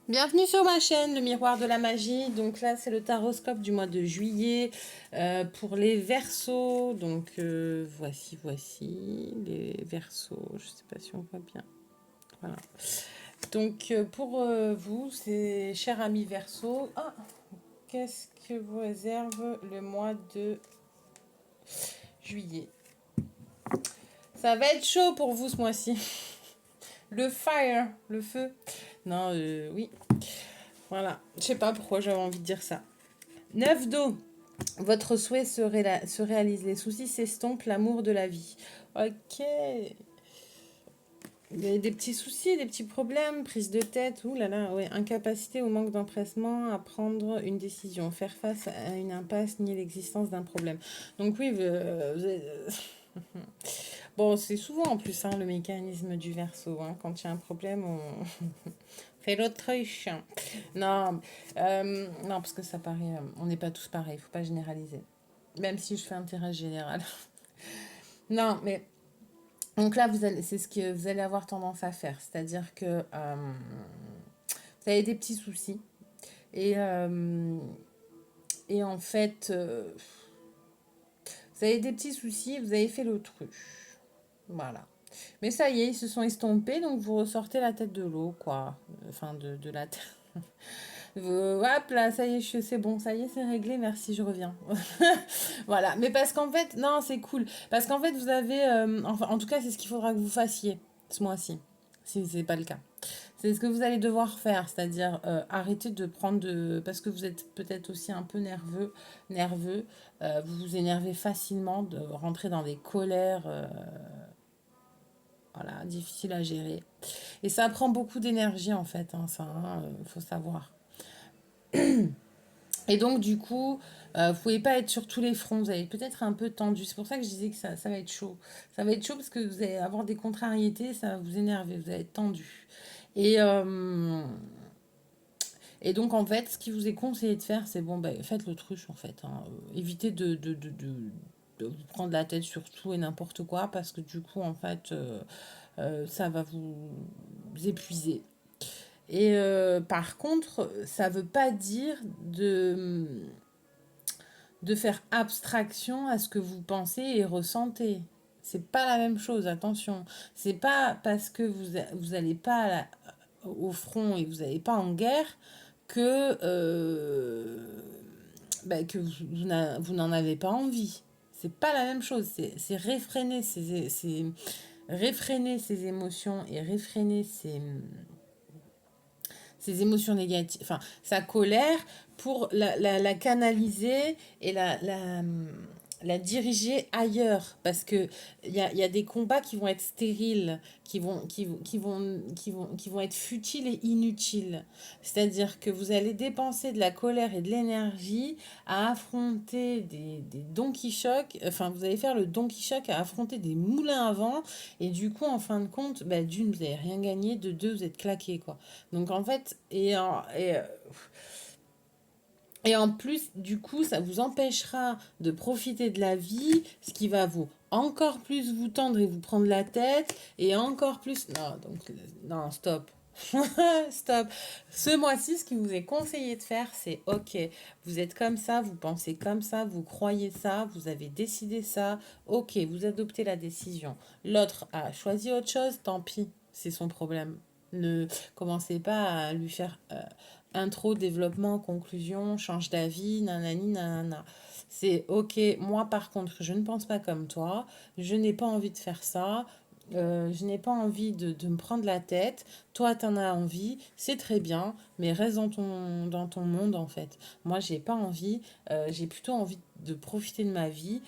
Bienvenue sur ma chaîne, le miroir de la magie. Donc là, c'est le taroscope du mois de juillet pour les Verseaux. Donc voici les Verseaux. Je ne sais pas si on voit bien. Voilà. Donc pour vous, c'est cher ami Verseau. Ah, qu'est-ce que vous réserve le mois de juillet? Ça va être chaud pour vous ce mois-ci. Le fire, le feu. Non, oui. Voilà. Je sais pas pourquoi j'avais envie de dire ça. 9 d'eau. Votre souhait se réalise. Les soucis s'estompent, l'amour de la vie. Ok. Il y a des petits soucis, des petits problèmes, prise de tête, ouh là là, ouais, incapacité ou manque d'empressement à prendre une décision, faire face à une impasse, nier l'existence d'un problème. Donc oui, bon, c'est souvent en plus le mécanisme du verso. Quand il y a un problème, on fait l'autruche. Non, non, parce que ça paraît, on n'est pas tous pareils, il faut pas généraliser. Même si je fais un tirage général. Non, mais donc là, c'est ce que vous allez avoir tendance à faire. C'est-à-dire que vous avez des petits soucis. Et, euh, et en fait, vous avez des petits soucis, vous avez fait l'autruche. Voilà. Mais ça y est, ils se sont estompés, donc vous ressortez la tête de l'eau, quoi. Enfin, de la tête. Hop là, ça y est, c'est bon, ça y est, c'est réglé, merci, je reviens. Voilà, mais parce qu'en fait, non, c'est cool. Parce qu'en fait, vous avez, enfin, en tout cas, c'est ce qu'il faudra que vous fassiez ce mois-ci, si ce n'est pas le cas. C'est ce que vous allez devoir faire, c'est-à-dire arrêter de prendre de... Parce que vous êtes peut-être aussi un peu nerveux, vous vous énervez facilement, de rentrer dans des colères, voilà, difficiles à gérer. Et ça prend beaucoup d'énergie en fait, ça, faut savoir. Et donc, du coup, vous pouvez pas être sur tous les fronts. Vous allez peut-être un peu tendu. C'est pour ça que je disais que ça va être chaud. Ça va être chaud parce que vous allez avoir des contrariétés, ça va vous énerver, vous allez être tendu. Et, euh, et donc, en fait, ce qui vous est conseillé de faire, c'est bon, faites l'autruche, en fait. Évitez de vous prendre la tête sur tout et n'importe quoi parce que du coup, en fait, ça va vous épuiser. Et par contre, ça veut pas dire de faire abstraction à ce que vous pensez et ressentez. C'est pas la même chose, attention. C'est pas parce que vous allez pas au front et vous n'allez pas en guerre que, que vous n'en avez pas envie. C'est pas la même chose. C'est réfréner réfréner ses émotions et réfréner ses émotions négatives, enfin sa colère pour la canaliser et la diriger ailleurs parce que il y a des combats qui vont être stériles, qui vont être futiles et inutiles. C'est-à-dire que vous allez dépenser de la colère et de l'énergie à affronter des Don Quichotte, enfin vous allez faire le Don Quichotte à affronter des moulins à vent et du coup en fin de compte, d'une, vous n'avez rien gagné, de deux, vous êtes claqué quoi. Donc en fait, et en plus, du coup, ça vous empêchera de profiter de la vie, ce qui va vous encore plus vous tendre et vous prendre la tête, et encore plus... Non, donc, non, stop. Stop. Ce mois-ci, ce qui vous est conseillé de faire, c'est OK, vous êtes comme ça, vous pensez comme ça, vous croyez ça, vous avez décidé ça, OK, vous adoptez la décision. L'autre a choisi autre chose, tant pis, c'est son problème. Ne commencez pas à lui faire intro, développement, conclusion, change d'avis, nanani, nanana. C'est OK, moi par contre, je ne pense pas comme toi, je n'ai pas envie de faire ça, je n'ai pas envie de me prendre la tête. Toi, tu en as envie, c'est très bien, mais reste dans ton monde en fait. Moi, j'ai pas envie, j'ai plutôt envie de profiter de ma vie.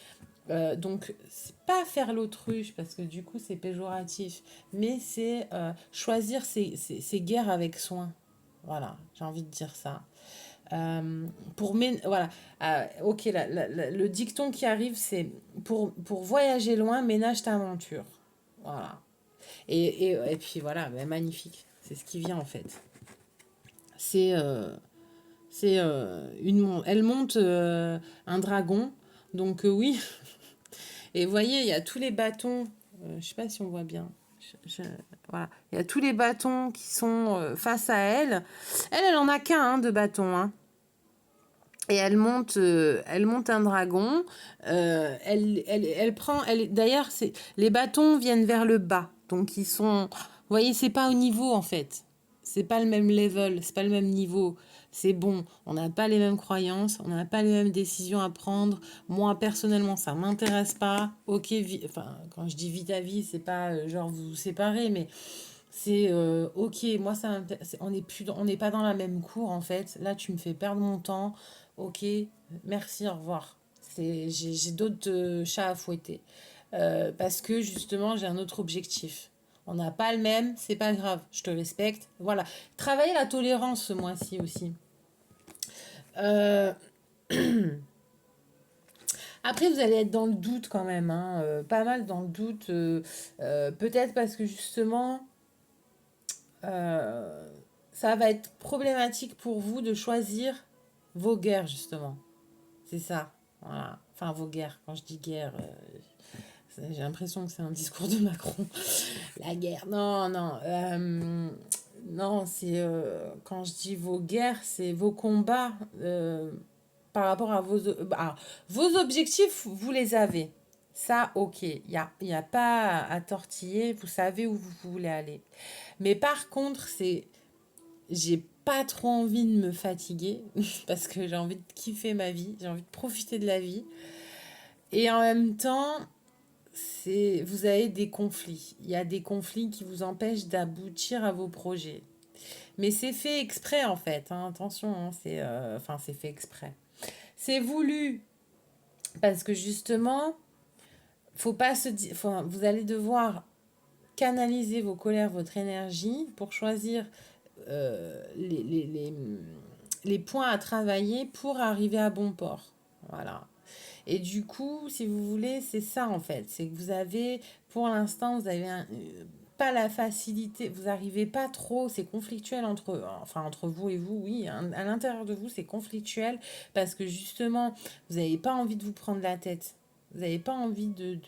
Donc, c'est pas faire l'autruche parce que du coup, c'est péjoratif, mais c'est choisir ses guerres avec soin. Voilà, j'ai envie de dire ça. Voilà. Ok, le dicton qui arrive, c'est pour voyager loin, ménage ta monture. Voilà. Et puis voilà, magnifique. C'est ce qui vient en fait. C'est elle monte un dragon. Donc oui. Et vous voyez, il y a tous les bâtons. Je sais pas si on voit bien. je- voilà. Il y a tous les bâtons qui sont face à elle. Elle en a qu'un de bâton. Hein. Et elle monte un dragon. Elle prend. D'ailleurs, les bâtons viennent vers le bas. Donc, ils sont. Vous voyez, c'est pas au niveau, en fait. C'est pas le même level, c'est pas le même niveau. C'est bon, on n'a pas les mêmes croyances, on n'a pas les mêmes décisions à prendre. Moi, personnellement, ça m'intéresse pas. Ok, enfin, quand je dis vie ta vie, c'est pas genre vous vous séparez, mais c'est ok, moi ça on n'est plus on n'est pas dans la même cour en fait. Là, tu me fais perdre mon temps. Ok, merci, au revoir. J'ai d'autres chats à fouetter. Parce que justement, j'ai un autre objectif. On n'a pas le même, c'est pas grave, je te respecte. Voilà. Travailler la tolérance ce mois-ci aussi. Euh, Après, vous allez être dans le doute quand même, hein, pas mal dans le doute. Peut-être parce que justement, euh, ça va être problématique pour vous de choisir vos guerres, justement. C'est ça. Voilà. Enfin, vos guerres. Quand je dis guerre, j'ai l'impression que c'est un discours de Macron. La guerre. Non, non. Non, c'est quand je dis vos guerres, c'est vos combats par rapport à vos objectifs, vous les avez. Ça, ok. Y a pas à tortiller. Vous savez où vous voulez aller. Mais par contre, j'ai pas trop envie de me fatiguer parce que j'ai envie de kiffer ma vie, j'ai envie de profiter de la vie. Et en même temps, vous avez des conflits. Il y a des conflits qui vous empêchent d'aboutir à vos projets. Mais c'est fait exprès en fait. Hein, attention, hein, c'est fait exprès. C'est voulu parce que justement, faut pas se dire, vous allez devoir canaliser vos colères, votre énergie pour choisir les points à travailler pour arriver à bon port. Voilà. Et du coup, si vous voulez, c'est ça en fait. C'est que vous avez, pour l'instant, vous avez pas la facilité, vous n'arrivez pas trop, c'est conflictuel entre vous et vous, oui, hein, à l'intérieur de vous, c'est conflictuel parce que justement, vous n'avez pas envie de vous prendre la tête. Vous n'avez pas envie de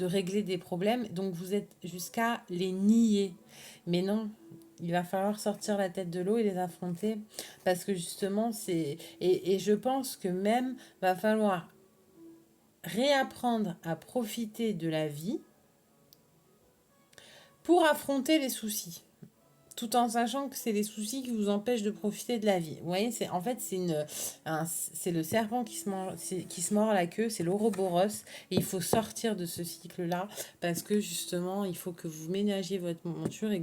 régler des problèmes, donc vous êtes jusqu'à les nier. Mais non, il va falloir sortir la tête de l'eau et les affronter parce que justement, et je pense que même va falloir réapprendre à profiter de la vie pour affronter les soucis. Tout en sachant que c'est les soucis qui vous empêchent de profiter de la vie. Vous voyez, en fait, c'est le serpent qui se mord la queue, c'est l'ouroboros. Et il faut sortir de ce cycle-là parce que justement, il faut que vous ménagiez votre monture et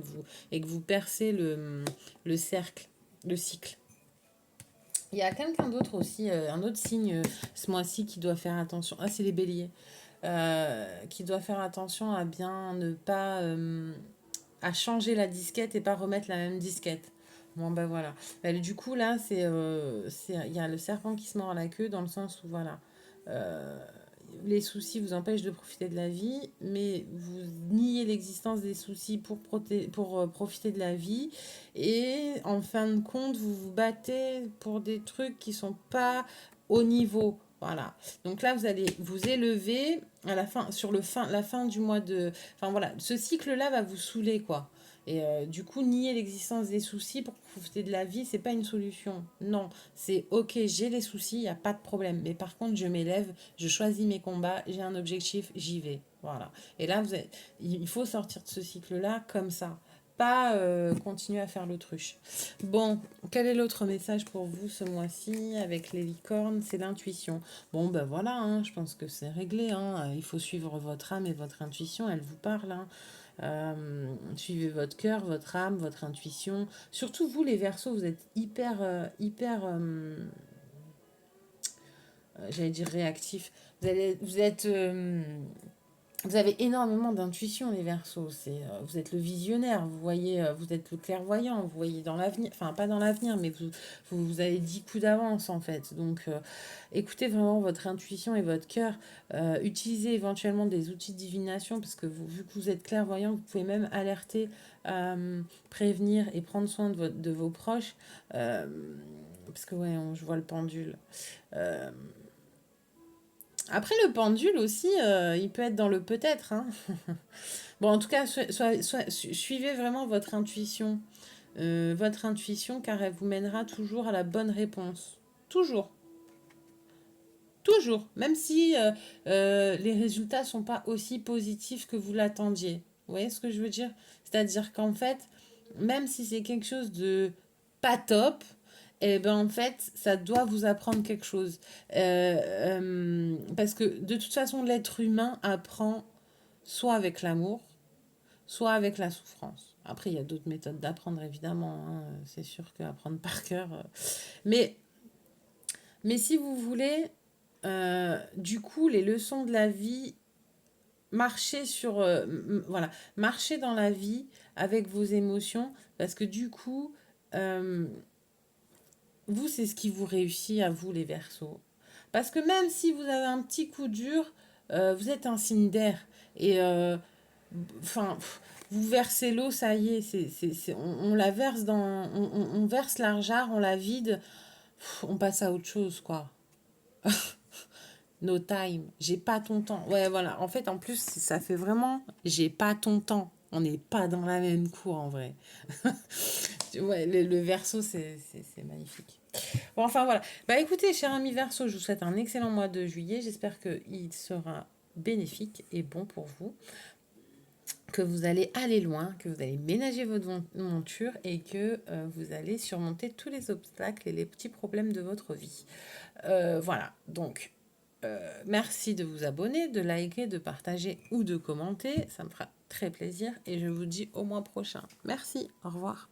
que vous percez le cercle, le cycle. Il y a quelqu'un d'autre aussi, un autre signe ce mois-ci qui doit faire attention. Ah, c'est les béliers. Qui doit faire attention à bien ne pas à changer la disquette et pas remettre la même disquette. Bon ben voilà. Du coup là il y a le serpent qui se mord la queue dans le sens où voilà euh, les soucis vous empêchent de profiter de la vie, mais vous niez l'existence des soucis pour profiter de la vie. Et en fin de compte, vous vous battez pour des trucs qui sont pas au niveau. Voilà. Donc là, vous allez vous élever à la fin, la fin du mois de. Enfin voilà, ce cycle-là va vous saouler, quoi. Et du coup, nier l'existence des soucis pour profiter de la vie, c'est pas une solution. Non, c'est ok, j'ai les soucis, il n'y a pas de problème. Mais par contre, je m'élève, je choisis mes combats, j'ai un objectif, j'y vais. Voilà. Et là, il faut sortir de ce cycle-là comme ça. Pas continuer à faire l'autruche. Bon, quel est l'autre message pour vous ce mois-ci avec les licornes? C'est l'intuition. Bon, ben voilà, hein, je pense que c'est réglé. Hein. Il faut suivre votre âme et votre intuition, elle vous parle. Hein. Suivez votre cœur, votre âme, votre intuition. Surtout vous, les Verseaux, vous êtes j'allais dire réactifs. Vous avez énormément d'intuition, les Verseaux. Vous êtes le visionnaire, vous voyez, vous êtes le clairvoyant, vous voyez dans l'avenir, enfin pas dans l'avenir, mais vous avez 10 coups d'avance en fait. Donc écoutez vraiment votre intuition et votre cœur. Utilisez éventuellement des outils de divination parce que vu que vous êtes clairvoyant, vous pouvez même alerter, prévenir et prendre soin de vos proches. Parce que ouais, je vois le pendule. Euh, Après, le pendule aussi, il peut être dans le peut-être, hein. Bon, en tout cas, suivez vraiment votre intuition, car elle vous mènera toujours à la bonne réponse. Toujours, toujours. Même si les résultats sont pas aussi positifs que vous l'attendiez. Vous voyez ce que je veux dire? C'est-à-dire qu'en fait, même si c'est quelque chose de pas top, et ben en fait, ça doit vous apprendre quelque chose. Parce que de toute façon, l'être humain apprend soit avec l'amour, soit avec la souffrance. Après, il y a d'autres méthodes d'apprendre, évidemment, hein. C'est sûr qu'apprendre par cœur. Mais, si vous voulez, du coup, les leçons de la vie, marchez sur. Voilà, marchez dans la vie avec vos émotions, parce que du coup, euh, vous, c'est ce qui vous réussit à vous, les Verseaux. Parce que même si vous avez un petit coup dur, vous êtes un signe d'air. Et enfin, vous versez l'eau, ça y est, on la verse on verse l'argent, on la vide, on passe à autre chose, quoi. No time, j'ai pas ton temps. Ouais, voilà. En fait, en plus, ça fait vraiment, j'ai pas ton temps. On n'est pas dans la même cour, en vrai. Ouais, le verso, c'est magnifique. Bon, enfin, voilà. Bah, écoutez, cher ami Verseau, je vous souhaite un excellent mois de juillet. J'espère qu'il sera bénéfique et bon pour vous, que vous allez aller loin, que vous allez ménager votre monture et que vous allez surmonter tous les obstacles et les petits problèmes de votre vie. Voilà, donc merci de vous abonner, de liker, de partager ou de commenter. Ça me fera très plaisir et je vous dis au mois prochain. Merci, au revoir.